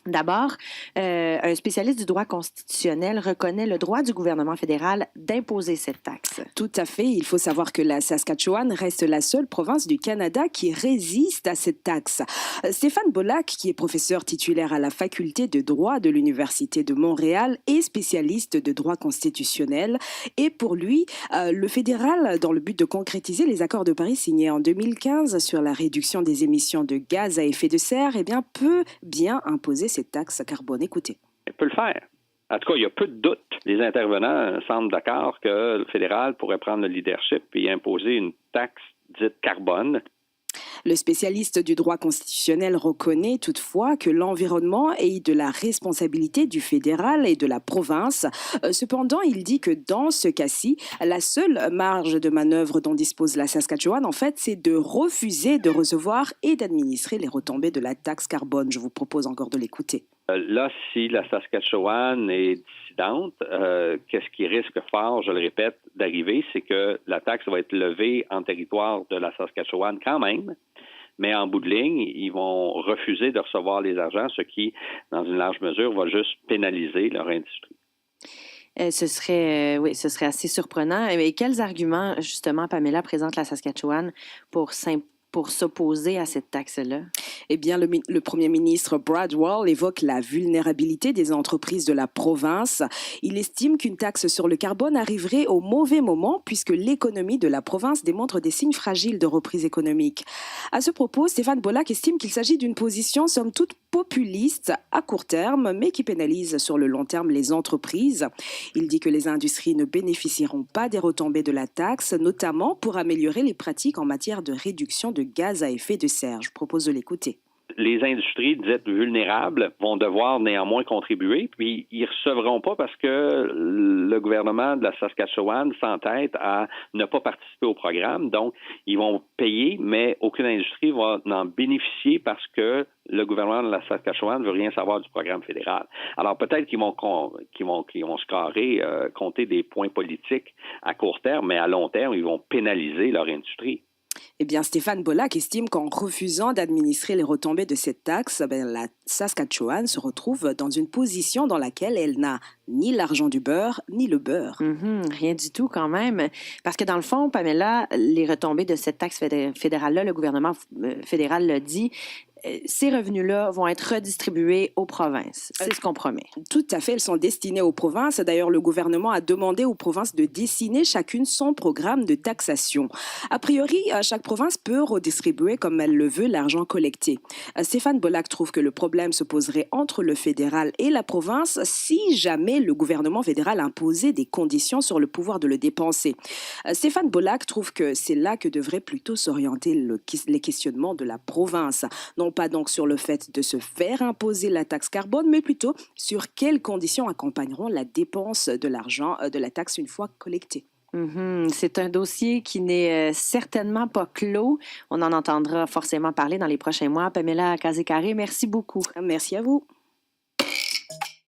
D'abord, un spécialiste du droit constitutionnel reconnaît le droit du gouvernement fédéral d'imposer cette taxe. Tout à fait. Il faut savoir que la Saskatchewan reste la seule province du Canada qui résiste à cette taxe. Stéphane Bollack, qui est professeur titulaire à la faculté de droit de l'Université de Montréal et spécialiste de droit constitutionnel, et pour lui, le fédéral, dans le but de concrétiser les accords de Paris signés en 2015 sur la réduction des émissions de gaz à effet de serre, eh bien, peut bien imposer cette taxe carbone. Écoutez. Il peut le faire. En tout cas, il y a peu de doute. Les intervenants semblent d'accord que le fédéral pourrait prendre le leadership et imposer une taxe dite carbone. Le spécialiste du droit constitutionnel reconnaît toutefois que l'environnement est de la responsabilité du fédéral et de la province. Cependant, il dit que dans ce cas-ci, la seule marge de manœuvre dont dispose la Saskatchewan, en fait, c'est de refuser de recevoir et d'administrer les retombées de la taxe carbone. Je vous propose encore de l'écouter. Là, si la Saskatchewan est dissidente, qu'est-ce qui risque fort, je le répète, d'arriver, c'est que la taxe va être levée en territoire de la Saskatchewan quand même, mais en bout de ligne, ils vont refuser de recevoir les argents, ce qui, dans une large mesure, va juste pénaliser leur industrie. Ce serait assez surprenant. Et quels arguments, justement, Pamela, présente la Saskatchewan pour s'opposer à cette taxe-là? Eh bien, le premier ministre Brad Wall évoque la vulnérabilité des entreprises de la province. Il estime qu'une taxe sur le carbone arriverait au mauvais moment puisque l'économie de la province démontre des signes fragiles de reprise économique. À ce propos, Stéphane Bollack estime qu'il s'agit d'une position somme toute populiste à court terme, mais qui pénalise sur le long terme les entreprises. Il dit que les industries ne bénéficieront pas des retombées de la taxe, notamment pour améliorer les pratiques en matière de réduction de gaz à effet de serre. Je propose de l'écouter. Les industries dites vulnérables vont devoir néanmoins contribuer, puis ils ne recevront pas parce que le gouvernement de la Saskatchewan s'entête à ne pas participer au programme. Donc, ils vont payer, mais aucune industrie va en bénéficier parce que le gouvernement de la Saskatchewan ne veut rien savoir du programme fédéral. Alors, peut-être qu'ils vont se carrer, compter des points politiques à court terme, mais à long terme, ils vont pénaliser leur industrie. Eh bien, Stéphane Bollack estime qu'en refusant d'administrer les retombées de cette taxe, la Saskatchewan se retrouve dans une position dans laquelle elle n'a ni l'argent du beurre, ni le beurre. Rien du tout quand même. Parce que dans le fond, Pamela, les retombées de cette taxe fédérale-là, le gouvernement fédéral l'a dit, ces revenus-là vont être redistribués aux provinces. C'est ce qu'on promet. Tout à fait, elles sont destinées aux provinces. D'ailleurs, le gouvernement a demandé aux provinces de dessiner chacune son programme de taxation. A priori, chaque province peut redistribuer comme elle le veut l'argent collecté. Stéphane Bollack trouve que le problème se poserait entre le fédéral et la province si jamais le gouvernement fédéral imposait des conditions sur le pouvoir de le dépenser. Stéphane Bollack trouve que c'est là que devrait plutôt s'orienter les questionnements de la province. Non pas donc sur le fait de se faire imposer la taxe carbone, mais plutôt sur quelles conditions accompagneront la dépense de l'argent de la taxe une fois collectée. C'est un dossier qui n'est certainement pas clos. On en entendra forcément parler dans les prochains mois. Pamela Kazekare, merci beaucoup. Merci à vous.